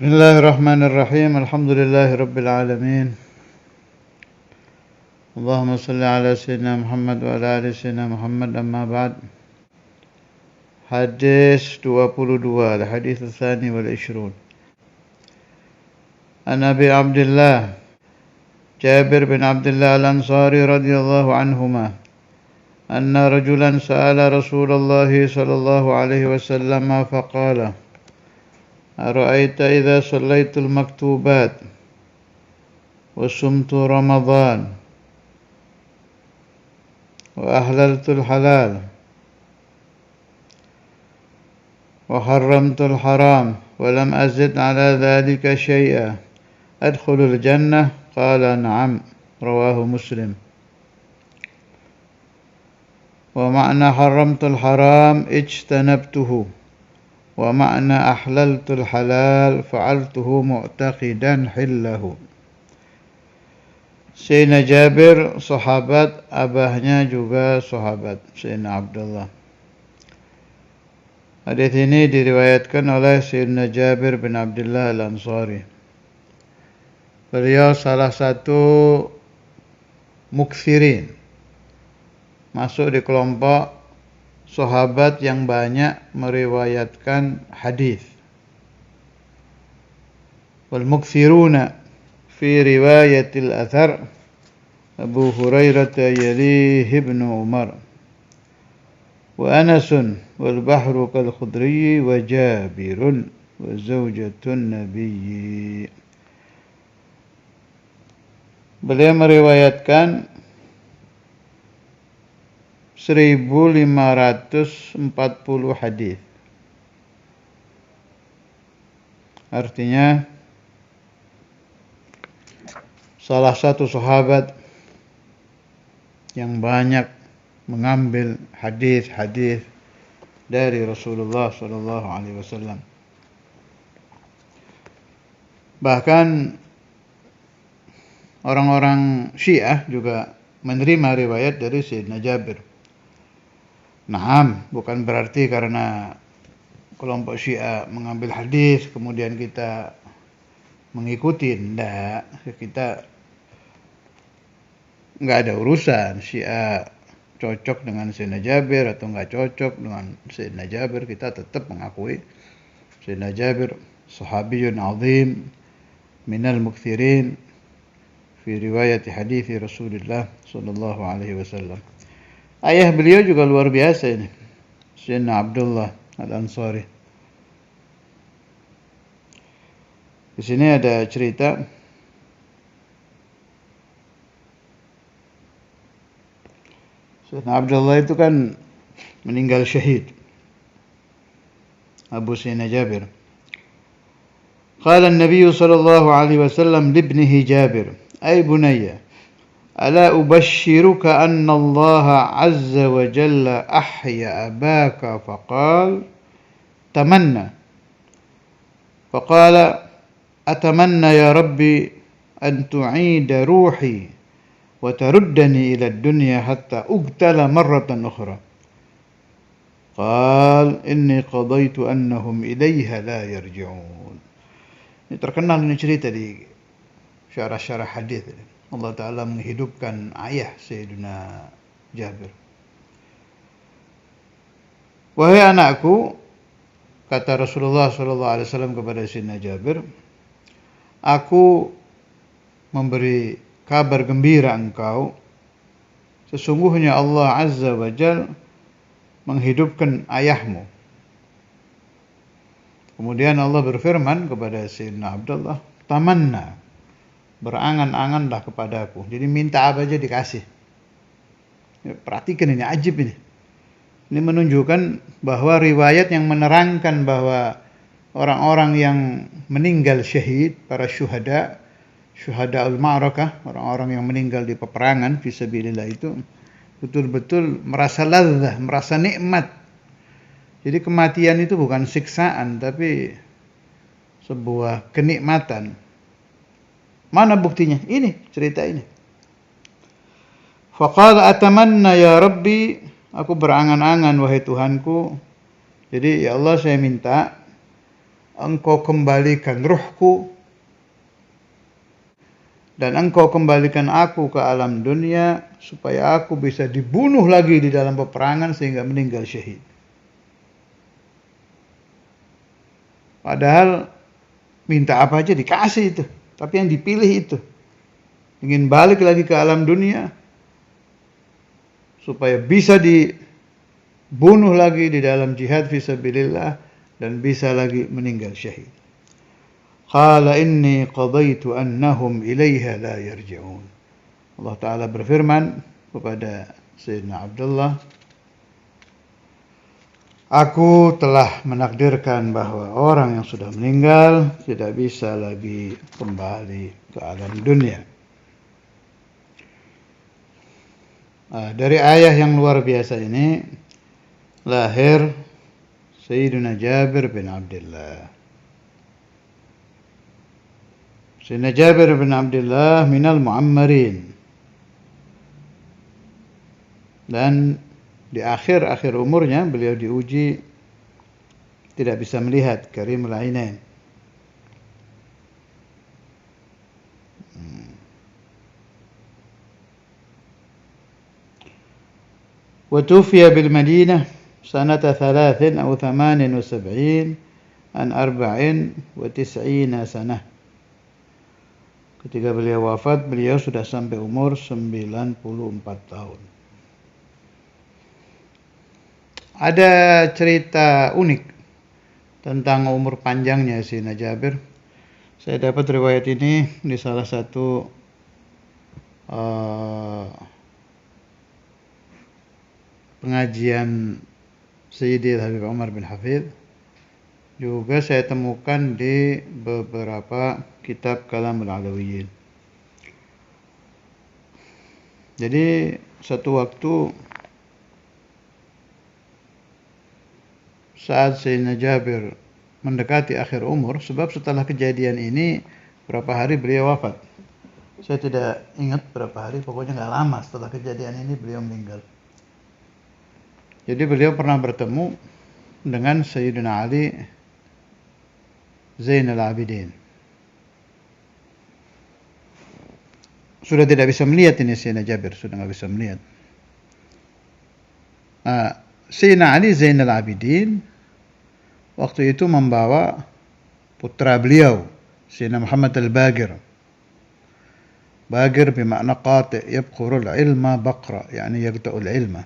Bismillahirrahmanirrahim. Alhamdulillahi alamin. Allahumma salli ala sayyidina Muhammad wa ala ali sayyidina Muhammad, amma ba'd. Hadis 22, al-hadis tsani wal 20. An Abi Abdullah Jabir bin Abdullah al-Ansari radhiyallahu anhuma anna rajulan sa'ala Rasulullah sallallahu alaihi wasallam faqala أرأيت إذا صليت المكتوبات وصمت رمضان وأحللت الحلال وحرمت الحرام ولم أزد على ذلك شيئا أدخل الجنة؟ قال نعم. رواه مسلم. ومعنى حرمت الحرام اجتنبته، ومعنى أحللت الحلال فعلته معتقدا حله. Sayyidina Jabir sahabat, abahnya juga sahabat, Sayyidina Abdullah. Hadis ini diriwayatkan oleh Sayyidina Jabir bin Abdullah al-Ansari. Beliau salah satu muksirin, masuk di kelompok sahabat yang banyak meriwayatkan hadis. Wal mukthiruna fi riwayatil athar Abu Hurairah yalih Ibnu Umar wa Anas wal bahru kal khudri wa Jabirun wa zawjatun nabiyyi. Beliau meriwayatkan 1540 hadis. Artinya salah satu sahabat yang banyak mengambil hadis-hadis dari Rasulullah sallallahu alaihi wasallam. Bahkan orang-orang Syiah juga menerima riwayat dari Sayyidina Jabir. Naam, bukan berarti karena kelompok Syiah mengambil hadis kemudian kita mengikuti. Tidak, kita nggak ada urusan Syiah cocok dengan Sayyidina Jabir atau nggak cocok dengan Sayyidina Jabir. Kita tetap mengakui Sayyidina Jabir sahabiyun azim minal mukthirin fi riwayat hadis Rasulullah sallallahu alaihi wasallam. Ayah beliau juga luar biasa ini, Sayyidina Abdullah al-Ansari. Di sini ada cerita Sayyidina Abdullah itu kan meninggal syahid, Abu Sayyidina Jabir. Qala an-nabiy sallallahu alaihi wasallam li ibnihi Jabir, ay bunayya, ألا أبشرك أن الله عز وجل أحيا أباك؟ فقال تمنى. فقال أتمنى يا ربي أن تعيد روحي وتردني إلى الدنيا حتى أقتل مرة أخرى؟ قال إني قضيت أنهم إليها لا يرجعون. Ini terkenal ini cerita di syarah-syarah hadis. Allah Ta'ala menghidupkan ayah Sayyidina Jabir. Wahai anakku, kata Rasulullah SAW kepada Sayyidina Jabir, aku memberi kabar gembira engkau, sesungguhnya Allah Azza wa Jal menghidupkan ayahmu. Kemudian Allah berfirman kepada Sayyidina Abdullah, tamanna, berangan-anganlah kepadaku. Jadi minta apa aja dikasih. Perhatikan ini, ajib ini. Ini menunjukkan bahwa riwayat yang menerangkan bahwa orang-orang yang meninggal syahid, para syuhada al-ma'rakah, orang-orang yang meninggal di peperangan fisabilillah itu betul-betul merasa ladzah, merasa nikmat. Jadi kematian itu bukan siksaan, tapi sebuah kenikmatan. Mana buktinya? Ini, cerita ini. Faqala atamanna ya Rabbi, aku berangan-angan wahai Tuhanku. Jadi ya Allah, saya minta engkau kembalikan ruhku dan engkau kembalikan aku ke alam dunia supaya aku bisa dibunuh lagi di dalam peperangan sehingga meninggal syahid. Padahal minta apa aja dikasih itu, tapi yang dipilih itu. Ingin balik lagi ke alam dunia supaya bisa dibunuh lagi di dalam jihad fisabilillah dan bisa lagi meninggal syahid. Qala inni qadaitu annahum ilaiha la yarji'un. Allah Ta'ala berfirman kepada Sayyidina Abdullah, aku telah menakdirkan bahwa orang yang sudah meninggal tidak bisa lagi kembali ke alam dunia. Dari ayah yang luar biasa ini lahir Sayyidina Jabir bin Abdullah. Sayyidina Jabir bin Abdullah minal mu'ammarin. Dan di akhir-akhir umurnya beliau diuji tidak bisa melihat, karimul ainain. Wa tufiya bil Madinah sanata 3 atau 78 an 94 sanah. Ketika beliau wafat, beliau sudah sampai umur 94 tahun. Ada cerita unik tentang umur panjangnya Sayyidina Jabir. Saya dapat riwayat ini di salah satu pengajian Sayyidi Habib Umar bin Hafidh. Juga saya temukan di beberapa kitab Kalamul Alawiyyin. Jadi satu waktu saat Sayyidina Jabir mendekati akhir umur, sebab setelah kejadian ini berapa hari beliau wafat. Saya tidak ingat berapa hari, pokoknya nggak lama setelah kejadian ini beliau meninggal. Jadi beliau pernah bertemu dengan Sayyidina Ali Zainal Abidin. Sudah tidak bisa melihat ini Sayyidina Jabir, sudah nggak bisa melihat. Sayyidina Ali Zainal Abidin waktu itu membawa putra beliau, Sayyidina Muhammad al-Baqir. Baqir bermakna qati', yabqurul ilma baqra, yani yaqta'ul ilma.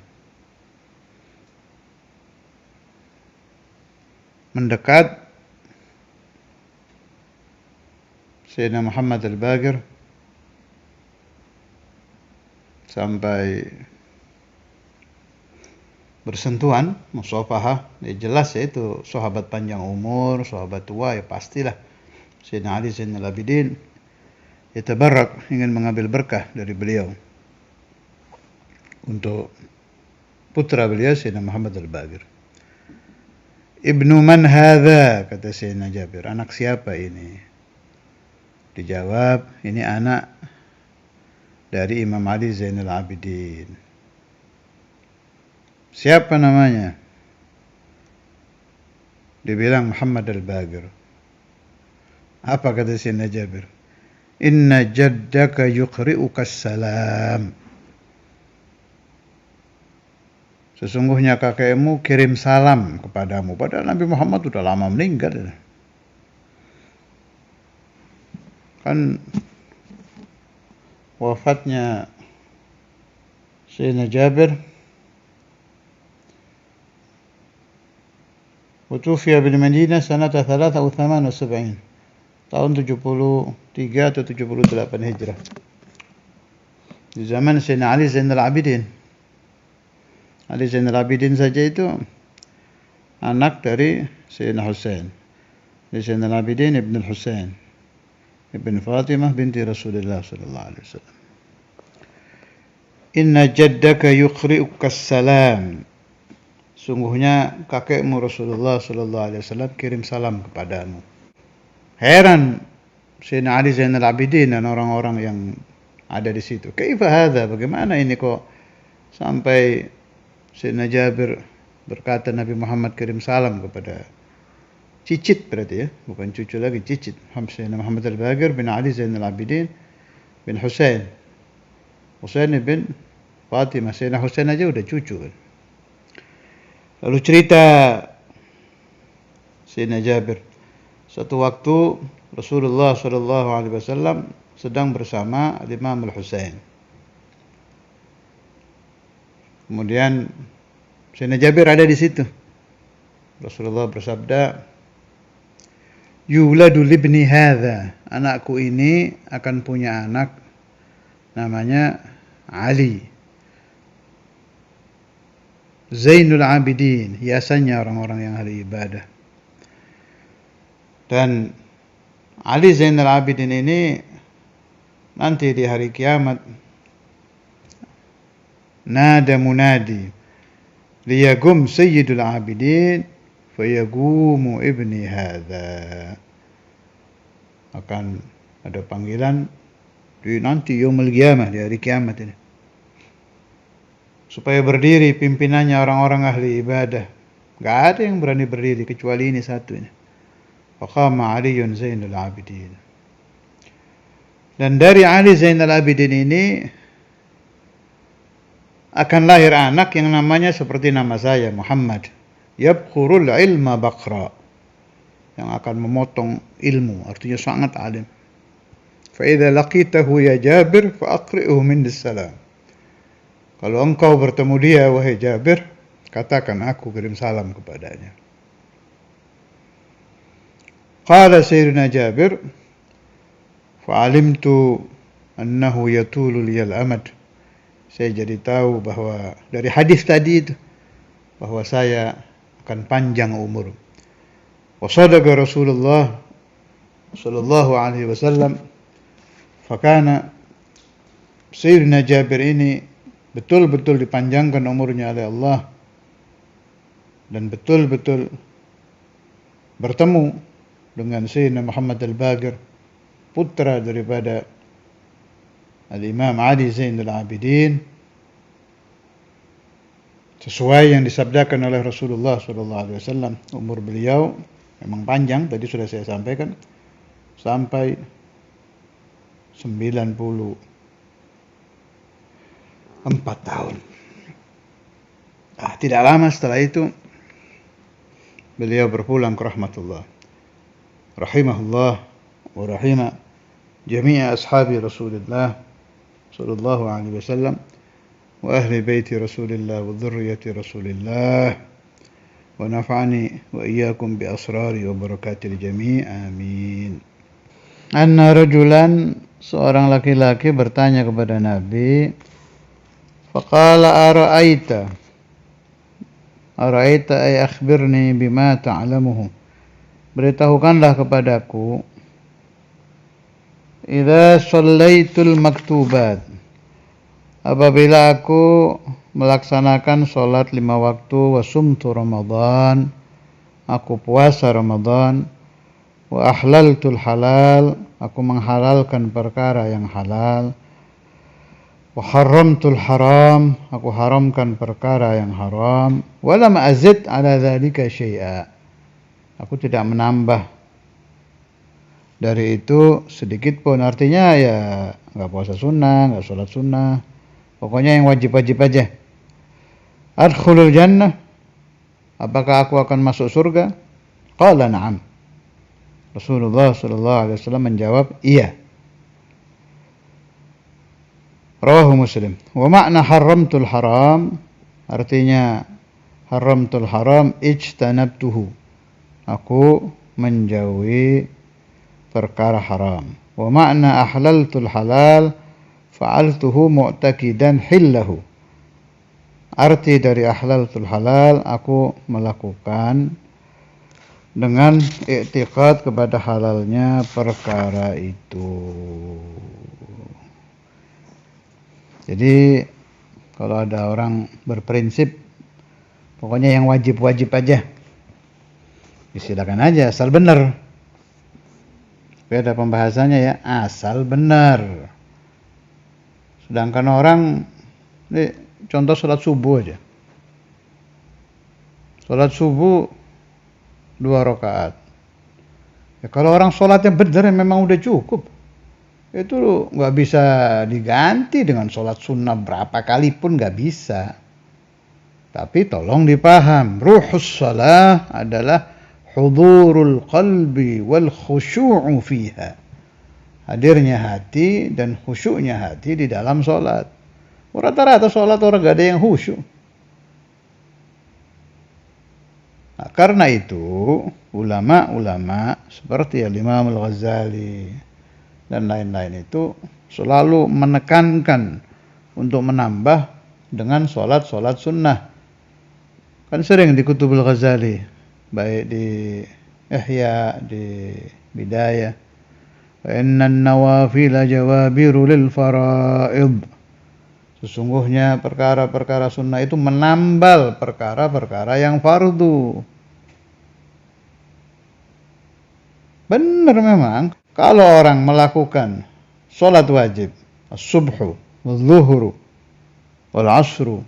Mendekat Sayyidina Muhammad al-Baqir sampai bersentuhan, musafahah. Jelas ya itu sahabat panjang umur, sahabat tua, ya pastilah Sayyidina Ali Zainal Abidin yatabarrak, ingin mengambil berkah dari beliau untuk putra beliau Sayyidina Muhammad al-Baqir. Ibnu man hadha, kata Sayyidina Jabir, anak siapa ini? Dijawab, ini anak dari Imam Ali Zainal Abidin. Siapa namanya? Dibilang Muhammad al-Baqir. Apa kata Sayyidina Jabir? Inna jaddaka yuqri'uka salam. Sesungguhnya kakekmu kirim salam kepadamu. Padahal Nabi Muhammad sudah lama meninggal. Kan wafatnya Sayyidina Jabir Utufiya bil Madinah sanata 3 atau 78 tahun 73 atau 78 Hijrah, di zaman Sayyidina Ali Zainal Abidin. Ali Zainal Abidin saja itu anak dari Sayyidina Husain. Zainal Abidin ibn Husain ibn Fatimah binti Rasulullah sallallahu alaihi wasallam. Inna jaddaka yuqri'uka salam. Sungguhnya kakekmu Rasulullah sallallahu alaihi wasallam kirim salam kepadamu. Heran Sayyidina Ali Zainal Abidin dan orang-orang yang ada di situ. Kaifa hadza? Bagaimana ini kok sampai Sayyidina Jabir berkata Nabi Muhammad kirim salam kepada cicit berarti ya, bukan cucu lagi, cicit. Sayyidina Muhammad al-Baqir bin Ali Zainal Abidin bin Husain. Husain bin Fatimah. Sayyidina Husain aja udah cucu kan. Lalu cerita Sayyidina Jabir, suatu waktu Rasulullah SAW sedang bersama Imam Al-Husain. Kemudian Sayyidina Jabir ada di situ. Rasulullah bersabda, "Yuladu libni hadza." Anakku ini akan punya anak namanya Ali. Zainul Abidin, hiasannya orang-orang yang ahli ibadah. Dan Ali Zainul Abidin ini nanti di hari kiamat nada munadi liyagum sayyidul abidin fayagumu ibni hadza. Akan ada panggilan di nanti yaumul qiyamah, di hari kiamat ini, supaya berdiri pimpinannya orang-orang ahli ibadah. Gak ada yang berani berdiri kecuali ini satu ini. Faqama Aliyun Zainul Abidin. Dan dari Ali Zainal Abidin ini akan lahir anak yang namanya seperti nama saya, Muhammad. Yabkhurul ilma baqra. Yang akan memotong ilmu, artinya sangat alim. Fa idza laqitahu ya Jabir fa aqri'uhu minni salam. Kalau engkau bertemu dia, wahai Jabir, katakan aku kirim salam kepadanya. Qala Sayyidina Jabir, fa'alimtu annahu yatulu liyal amad. Saya jadi tahu bahwa dari hadis tadi itu, bahwa saya akan panjang umur. Wa sadaqa Rasulullah sallallahu alaihi wasallam. Fakana Sayyidina Jabir ini betul-betul dipanjangkan umurnya oleh Allah dan betul-betul bertemu dengan Sayyidina Muhammad al-Baqir, putra daripada Al-Imam Ali Zainul Abidin, sesuai yang disabdakan oleh Rasulullah SAW. Umur beliau memang panjang, tadi sudah saya sampaikan, sampai 94 tahun. Tidak lama setelah itu beliau berpulang ke rahmatullah. Rahimahullah wa rahimah jami'a ashabi Rasulullah sallallahu alaihi wasallam wa ahli baiti Rasulillah wa dhurriyyati Rasulillah wa nafa'ani wa iyyakum bi asrari wa barakatil jami' amin. Anna rajulan, seorang laki-laki bertanya kepada Nabi, faqala ara'aita ay akhbirni bima ta'lamuhu. Beritahukanlah kepadaku, idza shallaitul maktubat, apabila aku melaksanakan salat 5 waktu, wa sumtu Ramadan, aku puasa Ramadan, wa ahlaltul halal, aku menghalalkan perkara yang halal, wa haramtul haram, aku haramkan perkara yang haram, wa lam azid ala dzalika syai'a, aku tidak menambah dari itu sedikit pun. Artinya ya enggak puasa sunnah, enggak sholat sunnah, pokoknya yang wajib-wajib aja. Adkhulul jannah, apakah aku akan masuk surga? Qala na'am. Rasulullah sallallahu alaihi wasallam menjawab, iya. Rawahu Muslim. Wa makna haramtul haram, artinya haramtul haram ijtanabtuhu, aku menjauhi perkara haram. Wa makna ahlaltul halal fa'altuhu mu'taqidan hillahu, arti dari ahlaltul halal, aku melakukan dengan i'tiqad kepada halalnya perkara itu. Jadi kalau ada orang berprinsip pokoknya yang wajib-wajib aja, silakan aja, asal benar. Tapi ada pembahasannya ya, asal benar. Sedangkan orang, ini contoh sholat subuh aja. Sholat subuh 2 rakaat. Ya, kalau orang sholatnya benar memang udah cukup. Itu nggak bisa diganti dengan sholat sunnah berapa kali pun nggak bisa. Tapi tolong dipaham, ruhus shalah adalah hudurul qalbi wal khusyu'u fiha. Hadirnya hati dan khusyuknya hati di dalam sholat. Rata-rata sholat orang gak ada yang khusyuk. Nah, karena itu ulama-ulama seperti Imam Al-Ghazali dan lain-lain itu selalu menekankan untuk menambah dengan sholat-sholat sunnah. Kan sering di Kutubul Ghazali, baik di Ihya, di Bidayah, wa innan nawafila jawabiru lil fara'id. Sesungguhnya perkara-perkara sunnah itu menambal perkara-perkara yang fardu. Benar memang. Kalau orang melakukan sholat wajib, as-subhu, wal-zuhru, wal-asru,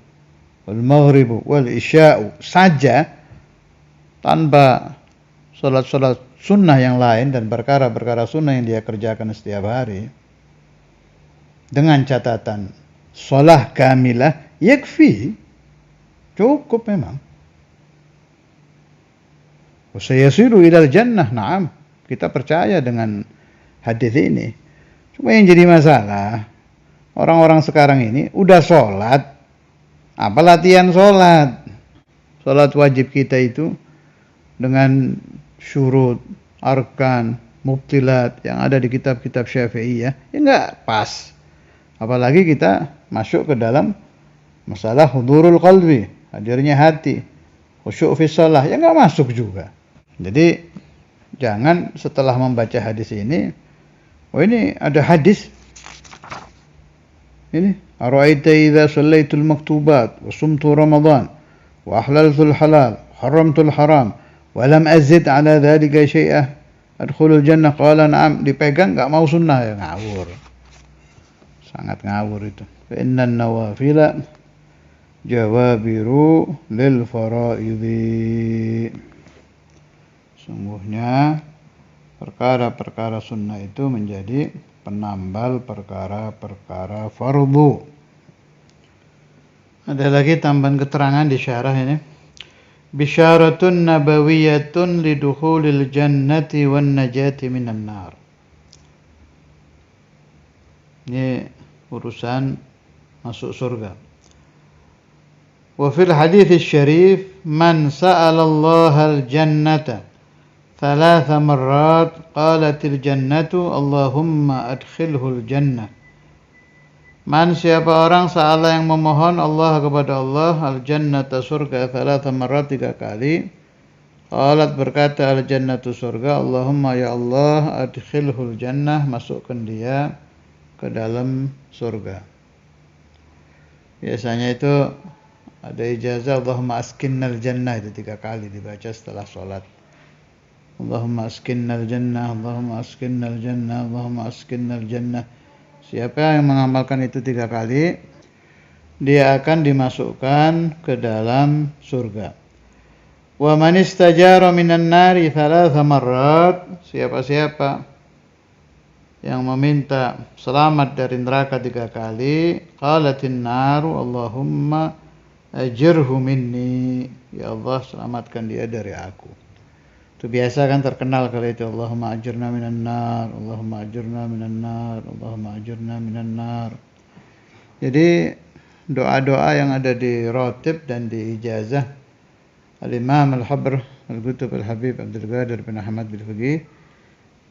wal-maghribu, wal-isya'u saja, tanpa sholat-sholat sunnah yang lain dan perkara-perkara sunnah yang dia kerjakan setiap hari, dengan catatan sholah kamilah, yakfi, cukup memang. Wa sayasiru ilal jannah, na'am. Kita percaya dengan hadis ini. Cuma yang jadi masalah, orang-orang sekarang ini udah sholat, apa latihan sholat? Sholat wajib kita itu dengan syurut, arkan, mubtilat yang ada di kitab-kitab Syafi'iyah, ya enggak pas. Apalagi kita masuk ke dalam masalah hudurul qalbi, hadirnya hati, khusyuk fi shalah, ya enggak masuk juga. Jadi jangan setelah membaca hadis ini, oh ini ada hadis ini, ara'aita idza shallaitul maktubat wa sumtu ramadan wa ahlaltul halal haramtul haram wa lam azid ala dhalika syai'ah adkhulul jannah, qala na'am. Dipegang enggak mau sunnah, ya ngawur. Sangat ngawur itu. Fa innan nawafila jawabiru lil fara'idhi. Sungguhnya perkara-perkara sunnah itu menjadi penambal perkara-perkara fardu. Ada lagi tambahan keterangan di syarah ini. Bisyaratun nabawiyatun lidukhulil jannati wan najati minan nar. Ini urusan masuk surga. Wa fil hadits syarif man sa'ala Allah al-jannata ثلاث مرات قالت الجنة اللهم أدخله الجنة. Man, siapa orang sa'ala yang memohon Allah kepada Allah al-jannata surga thalatha marrat 3 kali, qalat berkata al-jannatu surga, Allahumma ya Allah adkhilhul jannah, masukkan dia ke dalam surga. Biasanya itu ada ijazah Allahumma askinnal jannah, itu 3 kali dibaca setelah sholat. Allahumma askinnal jannah, Allahumma askinnal jannah, Allahumma askinnal jannah. Siapa yang mengamalkan itu 3 kali, dia akan dimasukkan ke dalam surga. Wa man istajara minan nari thalatha marrat, siapa-siapa yang meminta selamat dari neraka 3 kali, qalatin naru Allahumma ajirhu minni, ya Allah selamatkan dia dari aku. Itu biasa kan terkenal kalau itu, Allahumma ajirna minan nar, Allahumma ajirna minan nar, Allahumma ajirna minan nar. Jadi doa-doa yang ada di rotib dan di ijazah Al-Imam Al-Habr Al-Qutub Al-Habib Abdul Qadir bin Ahmad bin Fiqih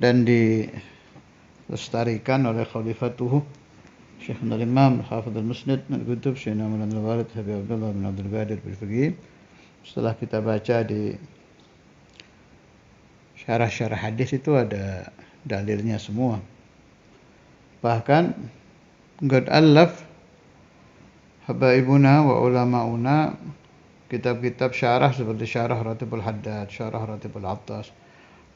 dan dilestarikan oleh khalifatuhu Syekh Al-Imam Al-Hafidh Al-Musnid Al-Qutub Syekh Namun Al-Walid Habib Abdullah bin Abdul Qadir bin Fiqih. Setelah kita baca di syarah-syarah hadis itu ada dalilnya semua. Bahkan qad allaf habaibuna wa ulama'una kitab-kitab syarah seperti syarah Ratibul Haddad, syarah Ratibul Attas.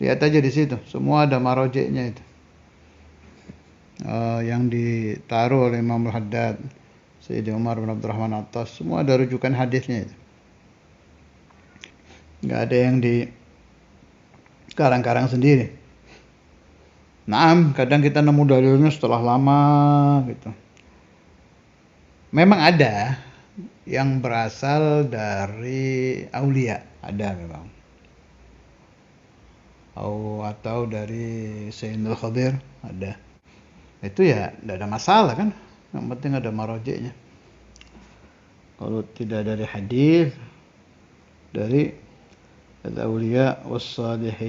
Lihat aja di situ, semua ada marojeknya itu. Yang ditaruh oleh Imam Al-Haddad, Sayyidi Umar bin Abdurrahman Attas, semua ada rujukan hadisnya itu. Enggak ada yang di karang-karang sendiri. Naam, kadang kita nemu dalilnya setelah lama gitu. Memang ada yang berasal dari aulia, ada memang. Atau dari Sayyidul Khadir, ada. Itu ya tidak ada masalah kan, yang penting ada marojeknya. Kalau tidak dari hadis, dari al-aulia was-salihin.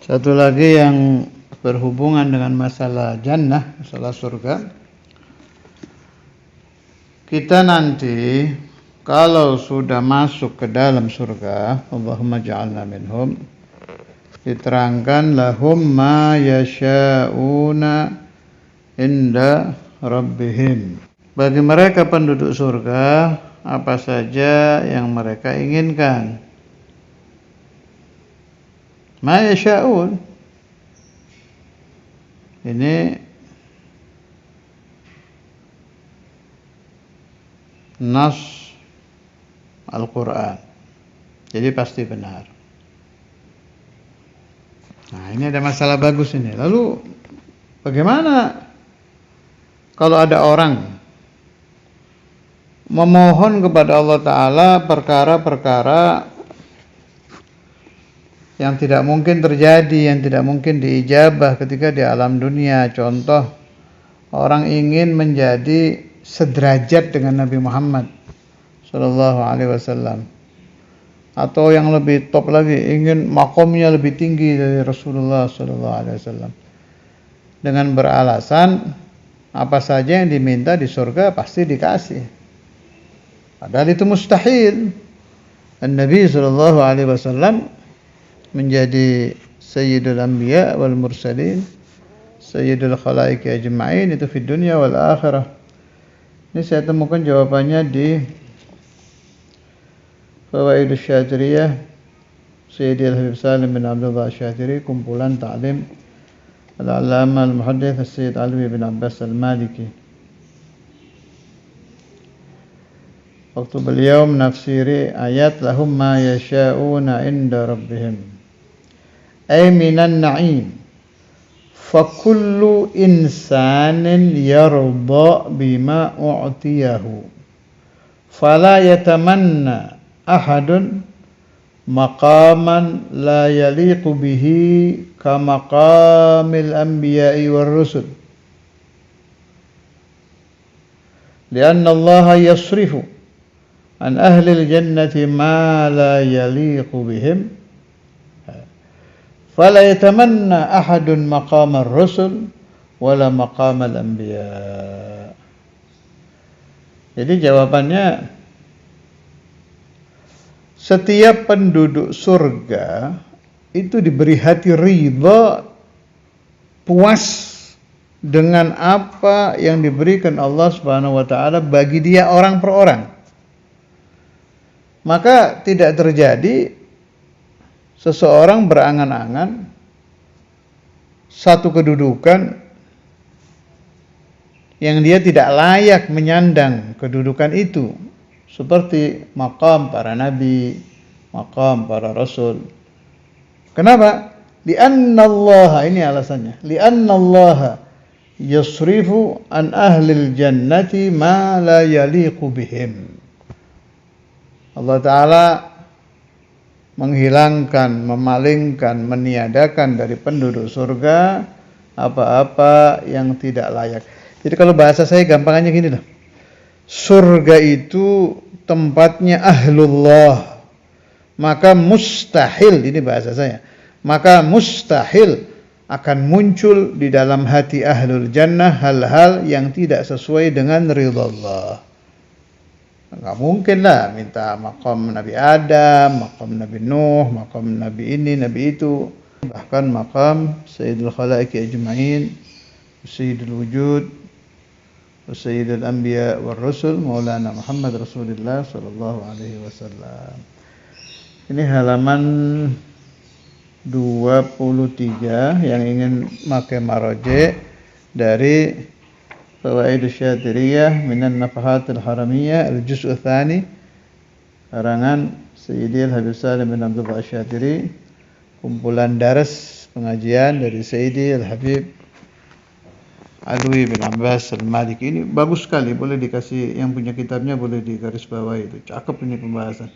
Satu lagi yang berhubungan dengan masalah jannah, masalah surga. Kita nanti kalau sudah masuk ke dalam surga, Allahumma ja'alna minhum, diterangkan lahum ma yasha'una inda rabbihim. Bagi mereka penduduk surga, apa saja yang mereka inginkan. Ma yasha'un. Ini nas Al-Quran. Jadi pasti benar. Nah, ini ada masalah bagus ini. Lalu bagaimana kalau ada orang memohon kepada Allah Ta'ala perkara-perkara yang tidak mungkin terjadi, yang tidak mungkin diijabah ketika di alam dunia. Contoh, orang ingin menjadi sederajat dengan Nabi Muhammad Sallallahu Alaihi Wasallam, atau yang lebih top lagi, ingin makomnya lebih tinggi dari Rasulullah Sallallahu Alaihi Wasallam, dengan beralasan apa saja yang diminta di surga pasti dikasih. Padahal itu mustahil. Nabi Sallallahu Alaihi Wasallam menjadi Sayyidul Anbiya wal Mursalin, Sayyidul Khalaiqi ajma'in, itu di dunia wal akhirah. Ini saya temukan jawabannya di Fawaidus Syatiriyah Sayyidi Al-Habib Salim bin Abdullah Syatiri, kumpulan ta'lim Al-Allamah Al-Muhaddith Sayyid Alwi bin Abbas Al-Maliki. Waktu beliau menafsiri ayat lahum ma yasha'una inda rabbihim, ay minan na'im, fa kullu insanin yarda bima u'tiyahu fala yatamanna ahadun maqaman la yaliqu bihi ka maqamil anbiya'i war rusul, lianna Allah yasrifu an ahli al-jannati ma la yaliqu bihim fala yatamanna ahadun maqamar rusul wala maqamal anbiya. Jadi jawabannya, setiap penduduk surga itu diberi hati ridha, puas dengan apa yang diberikan Allah Subhanahu wa taala bagi dia orang per orang. Maka tidak terjadi seseorang berangan-angan satu kedudukan yang dia tidak layak menyandang kedudukan itu, seperti maqam para nabi, maqam para rasul. Kenapa? Lianna Allah, ini alasannya, lianna Allah yasrifu an ahlil jannati ma la yaliqu bihim. Allah Ta'ala menghilangkan, memalingkan, meniadakan dari penduduk surga apa-apa yang tidak layak. Jadi kalau bahasa saya gampangannya gini loh. Surga itu tempatnya ahlullah. Maka mustahil, ini bahasa saya, maka mustahil akan muncul di dalam hati ahlul jannah hal-hal yang tidak sesuai dengan ridha Allah. Enggak mungkin lah minta maqam Nabi Adam, maqam Nabi Nuh, maqam Nabi ini, Nabi itu. Bahkan maqam Sayyidul Khalaiqi ajma'in, Sayyidul Wujud, Sayyidul Anbiya wal Rasul, Maulana Muhammad Rasulullah sallallahu alaihi wasallam. Ini halaman 23 yang ingin pakai maroje dari Fawaidus Syatiriyah minan Nafahatil Haramiyah al-Juz' Tsani, karangan Sayyidi Al-Habib Salim bin Abdullah Syatiri, kumpulan daras pengajian dari Sayyidi Al-Habib Alwi bin Abbas Al-Maliki. Ini bagus sekali, boleh dikasih, yang punya kitabnya boleh digarisbawahi, itu cakep ini pembahasan.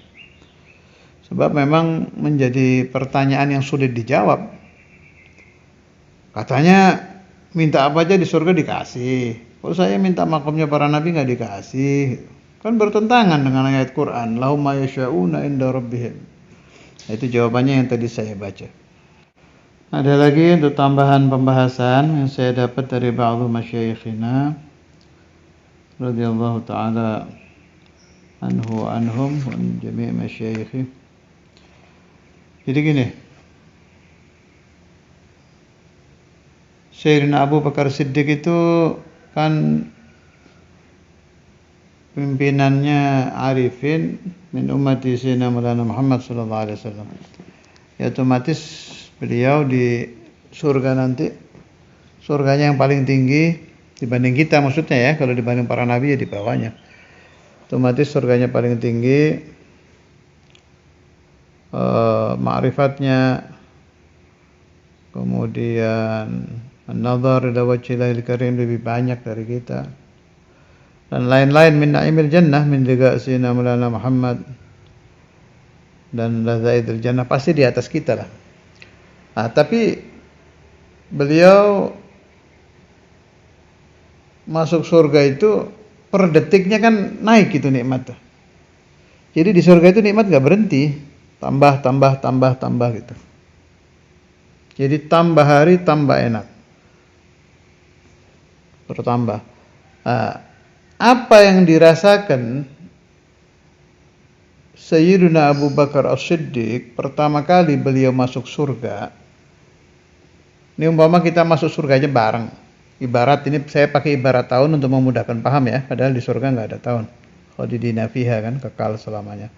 Sebab memang menjadi pertanyaan yang sulit dijawab. Katanya minta apa aja di surga dikasih. Kalau saya minta makamnya para nabi nggak dikasih. Kan bertentangan dengan ayat Quran. Lahum ma yasha'una inda rabbihim. Itu jawabannya yang tadi saya baca. Ada lagi untuk tambahan pembahasan yang saya dapat dari ba'du masyayikhina radhiyallahu ta'ala anhu wa anhum wa jami' masyayikhi. Jadi gini, Sayyidina Abu Bakar Siddiq itu kan pimpinannya Arifin min ummati Sayyidina Maulana Muhammad sallallahu alaihi wasallam. Ya otomatis beliau di surga nanti, surganya yang paling tinggi dibanding kita maksudnya ya, kalau dibanding para nabi ya di bawahnya. Otomatis surganya paling tinggi, ma'rifatnya, kemudian an-nazar ila wajhillahil karim lebih banyak dari kita, dan lain-lain min na'imil jannah, min sayyidina Maulana Muhammad dan lazaidil jannah, pasti di atas kita lah. Nah, tapi beliau masuk surga itu per detiknya kan naik itu nikmat. Jadi di surga itu nikmat gak berhenti, tambah gitu. Jadi tambah hari tambah enak, bertambah. Nah, apa yang dirasakan Sayyidina Abu Bakar As-Siddiq pertama kali beliau masuk surga? Ini umpama kita masuk surga aja bareng. Ibarat, ini saya pakai ibarat tahun untuk memudahkan paham ya, padahal di surga nggak ada tahun. Khalidina fiha kan, kekal selamanya.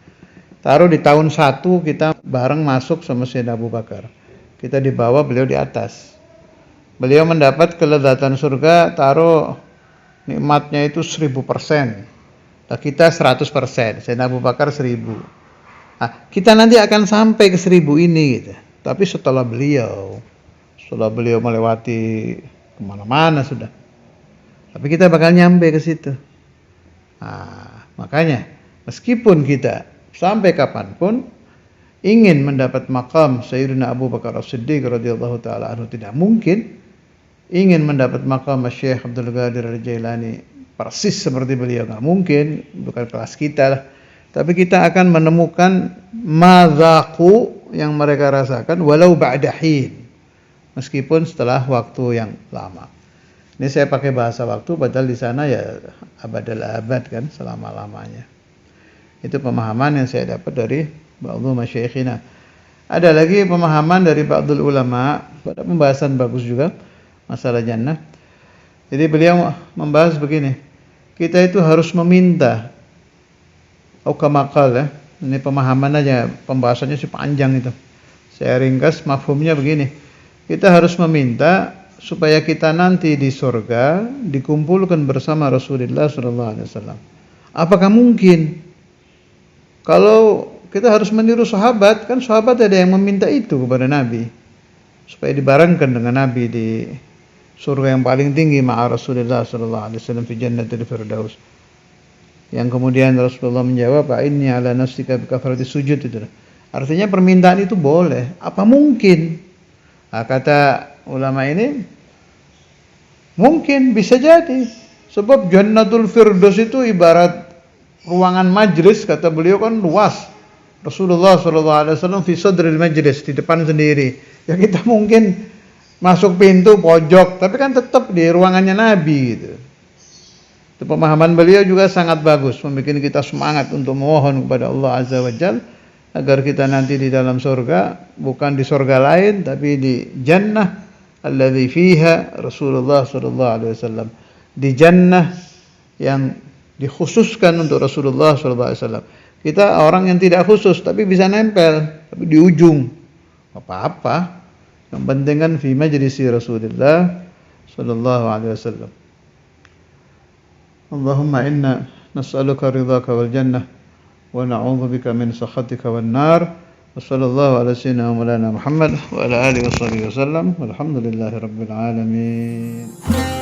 Taruh di tahun 1 kita bareng masuk sama Sayyidina Abu Bakar. Kita di bawah, beliau di atas. Beliau mendapat kelezatan surga, taruh nikmatnya itu 1000%. Nah, kita 100%, Sayyidina Abu Bakar 1000. Nah, kita nanti akan sampai ke 1000 ini gitu. Tapi setelah beliau melewati kemana-mana sudah. Tapi kita bakal nyampe ke situ. Nah, makanya meskipun kita sampai kapanpun ingin mendapat makam Sayyidina Abu Bakar As-Siddiq radhiyallahu taala anhu tidak mungkin. Ingin mendapat makam Syekh Abdul Qadir Al-Jailani persis seperti beliau nggak mungkin, bukan kelas kita lah. Tapi kita akan menemukan madzaqu yang mereka rasakan walau ba'da hin, meskipun setelah waktu yang lama. Ini saya pakai bahasa waktu, padahal di sana ya abadal abad kan, selama-lamanya. Itu pemahaman yang saya dapat dari ba'du masyayikhina. Ada lagi pemahaman dari ba'dul ulama, pada pembahasan bagus juga masalah jannah. Jadi beliau membahas begini, kita itu harus meminta, aukamakal ya, ini pemahaman aja, pembahasannya sih panjang itu. Saya ringkas, mafhumnya begini, kita harus meminta supaya kita nanti di surga dikumpulkan bersama Rasulullah SAW. Apakah mungkin? Kalau kita harus meniru sahabat, kan sahabat ada yang meminta itu kepada Nabi, supaya dibarengkan dengan Nabi di surga yang paling tinggi ma'a Rasulullah SAW fi jannatil firdaus. Yang kemudian Rasulullah menjawab, "Inni ala nafsika bi kathrati sujud." Itu. Artinya permintaan itu boleh. Apa mungkin? Nah, kata ulama ini, mungkin, bisa jadi. Sebab Jannatul Firdaus itu ibarat ruangan majlis, kata beliau kan luas. Rasulullah SAW fi sadril majlis, di depan sendiri. Ya kita mungkin masuk pintu pojok, tapi kan tetap di ruangannya Nabi gitu. Itu pemahaman beliau juga sangat bagus, membuat kita semangat untuk memohon kepada Allah Azza wa Jalla agar kita nanti di dalam surga, bukan di surga lain, tapi di jannah alladzi fiha Rasulullah sallallahu alaihi wasallam, di jannah yang dikhususkan untuk Rasulullah sallallahu alaihi wasallam. Kita orang yang tidak khusus tapi bisa nempel, tapi di ujung. Apa-apa. Yang penting kan fi majlisi Rasulullah sallallahu alaihi wasallam. Allahumma inna nas'aluka ridhaka wal jannah wa na'udzubika min sakhatika wan nar. Wassallallahu ala sayyidina wa maulana Muhammad wa ala alihi wa sahbihi wasallam. Walhamdulillahi rabbil alamin.